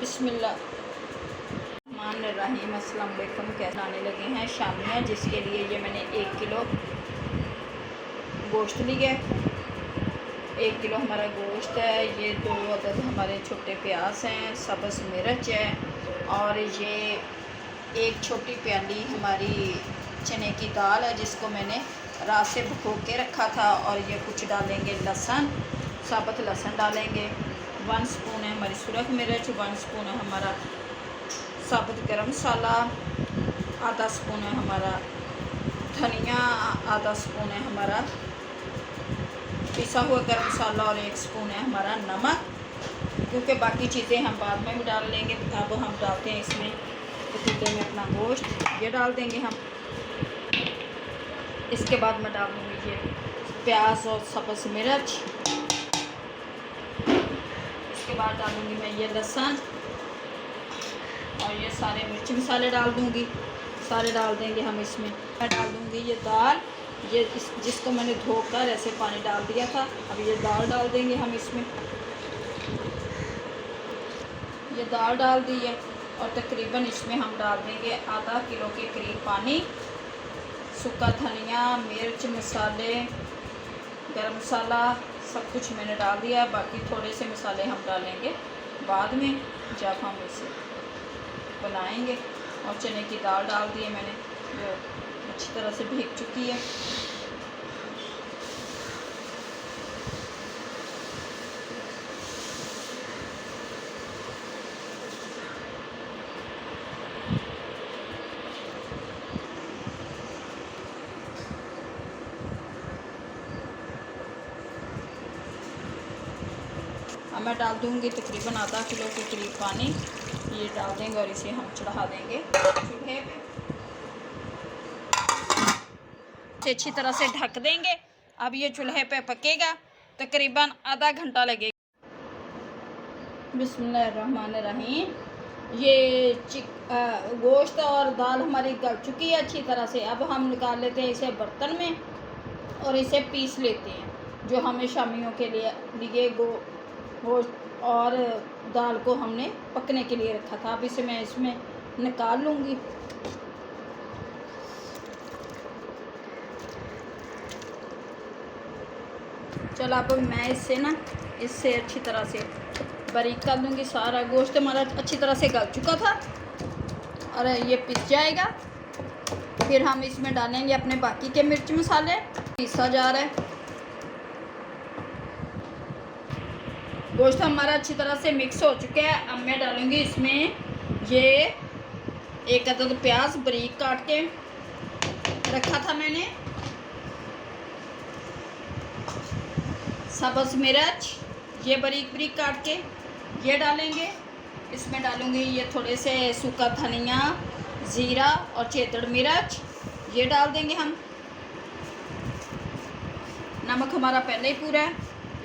बिस्मिल्लाहिर्रहमानिर्रहीम। अस्सलाम वालेकुम। कैसे आने लगे हैं शामियाँ, जिसके लिए ये मैंने 1 किलो गोश्त लिया। 1 किलो हमारा गोश्त है। ये 2 अदद हमारे छोटे प्याज हैं, सब्ज़ मिर्च है, और ये 1 छोटी प्याली हमारी चने की दाल है, जिसको मैंने रात से भिगो के रखा था। और ये कुछ डालेंगे लहसुन, साबुत लहसुन डालेंगे। 1 स्पून है हमारी सुरख मिर्च, 1 स्पून है हमारा साबुत गरम मसाला, आधा स्पून है हमारा धनिया, आधा स्पून है हमारा पिसा हुआ गरम मसाला, और 1 स्पून है हमारा नमक। क्योंकि बाकी चीज़ें हम बाद में भी डाल लेंगे। अब हम डालते हैं इसमें पतीले में अपना गोश्त, ये डाल देंगे हम। इसके बाद मैं डाल दूँगी ये प्याज और सब्ज़ मिर्च। इसके बाद डालूँगी मैं ये लहसुन, और ये सारे मिर्च मसाले डाल दूँगी। सारे डाल देंगे हम इसमें। मैं डाल दूँगी ये दाल, ये जिसको मैंने धोकर ऐसे पानी डाल दिया था। अब ये दाल डाल देंगे हम इसमें। ये दाल डाल दी है, और तकरीबन इसमें हम डाल देंगे आधा किलो के करीब पानी। सूखा धनिया, मिर्च मसाले, गरम मसाला सब कुछ मैंने डाल दिया। बाकी थोड़े से मसाले हम डालेंगे बाद में, जब हम इसे बनाएंगे। और चने की दाल डाल दी है मैंने, जो अच्छी तरह से भीग चुकी है। अब मैं डाल दूँगी तकरीबन आधा किलो के करीब पानी। ये डाल देंगे और इसे हम चढ़ा देंगे चूल्हे पे। अच्छी तरह से ढक देंगे। अब ये चूल्हे पे पकेगा, तकरीबन आधा घंटा लगेगा। बिस्मिल्लाहिर्रहमानिर्रहीम। ये गोश्त और दाल हमारी गल चुकी है अच्छी तरह से। अब हम निकाल लेते हैं इसे बर्तन में, और इसे पीस लेते हैं। जो हमें शामियों के लिए गोश्त और दाल को हमने पकने के लिए रखा था। अब इसे मैं इसमें निकाल लूँगी। चलो अब मैं इससे अच्छी तरह से बारीक कर दूँगी। सारा गोश्त हमारा अच्छी तरह से गल चुका था, और ये पिस जाएगा। फिर हम इसमें डालेंगे अपने बाकी के मिर्च मसाले। पीसा जा रहा है गोश्त हमारा अच्छी तरह से मिक्स हो चुका है। अब मैं डालूँगी इसमें ये 1 अदद प्याज बारीक काट के रखा था मैंने, सब्ज़ मिर्च ये बारीक बारीक काट के ये डालेंगे। इसमें डालूँगी ये थोड़े से सूखा धनिया, ज़ीरा और चेतड़ मिर्च, ये डाल देंगे हम। नमक हमारा पहले ही पूरा है,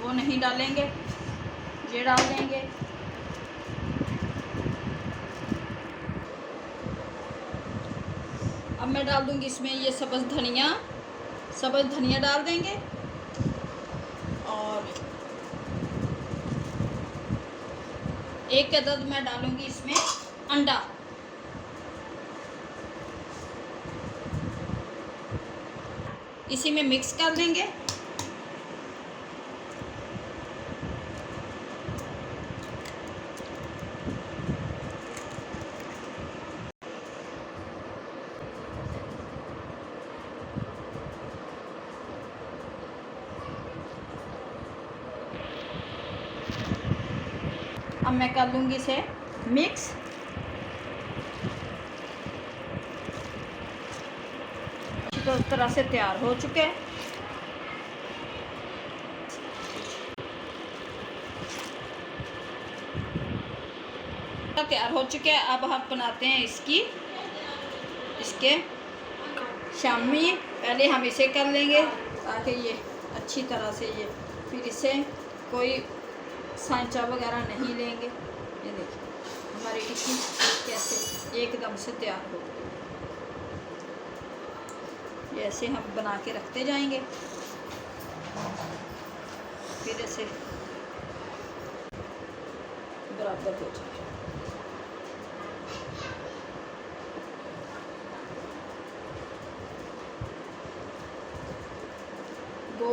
वो नहीं डालेंगे, ये डाल देंगे। अब मैं डाल दूँगी इसमें ये सब्ज़ धनिया डाल देंगे। और 1 अदद मैं डालूँगी इसमें अंडा। इसी में मिक्स कर देंगे। अब मैं कर लूँगी इसे मिक्स। तो इस तरह से तैयार हो चुके हैं। तैयार हो चुके हैं। अब हम बनाते हैं इसके शामी। पहले हम इसे कर लेंगे ताकि ये अच्छी तरह से फिर इसे कोई सांचा वगैरह नहीं लेंगे। ये देखिए हमारी टिक्की कैसे एकदम से तैयार हो गई। ये ऐसे हम बना के रखते जाएंगे। फिर ऐसे बराबर हो जाए।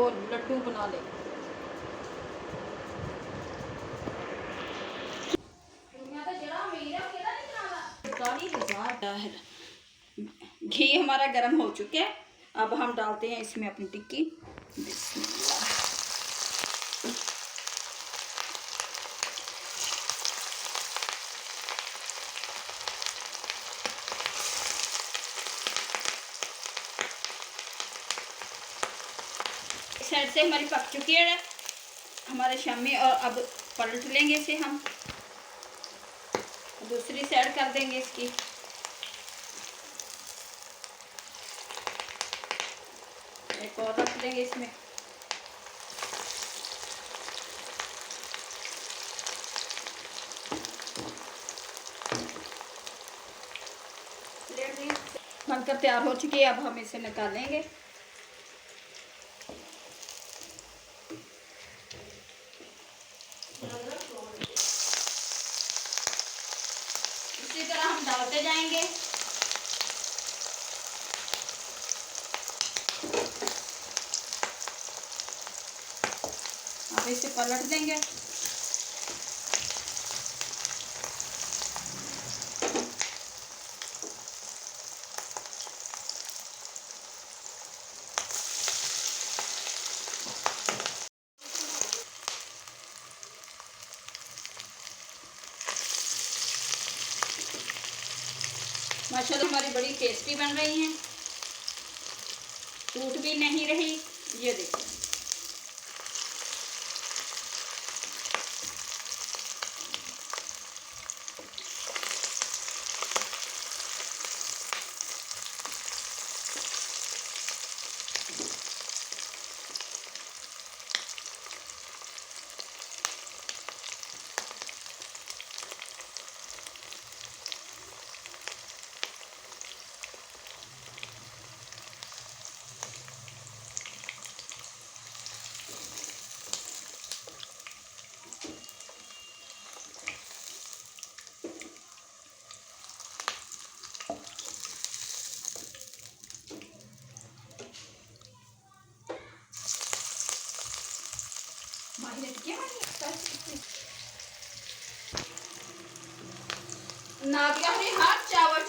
वो लड्डू बना लें। घी हमारा गर्म हो चुका है। अब हम डालते हैं इसमें अपनी टिक्की। बिस्मिल्लाह। इस साइड से हमारी पक चुकी है हमारे शामी, और अब पलट लेंगे इसे हम, दूसरी साइड कर देंगे इसकी। एक और रख देंगे इसमें। बनकर तैयार हो चुकी है, अब हम इसे निकालेंगे। इसी तरह हम डालते जाएंगे। अब इसे पलट देंगे। माशाल्लाह हमारी बड़ी टेस्टी बन रही हैं, टूट भी नहीं रही। ये देखो, नादिया ने हर चावल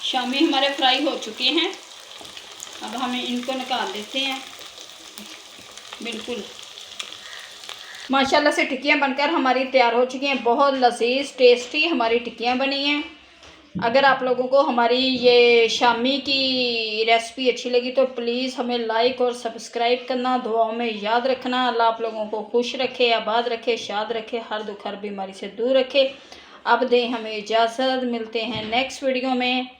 शामी हमारे फ्राई हो चुके हैं। अब हम इनको निकाल देते हैं। बिल्कुल माशाल्लाह से टिक्कियाँ बनकर हमारी तैयार हो चुकी हैं। बहुत लजीज टेस्टी हमारी टिक्कियाँ बनी हैं। अगर आप लोगों को हमारी ये शामी की रेसिपी अच्छी लगी तो प्लीज़ हमें लाइक और सब्सक्राइब करना, दुआओं में याद रखना। अल्लाह आप लोगों को खुश रखे, आबाद रखे, शाद रखे, हर दुख हर बीमारी से दूर रखे। अब दें हमें इजाज़त, मिलते हैं नेक्स्ट वीडियो में।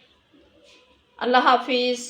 अल्लाह हाफिज़।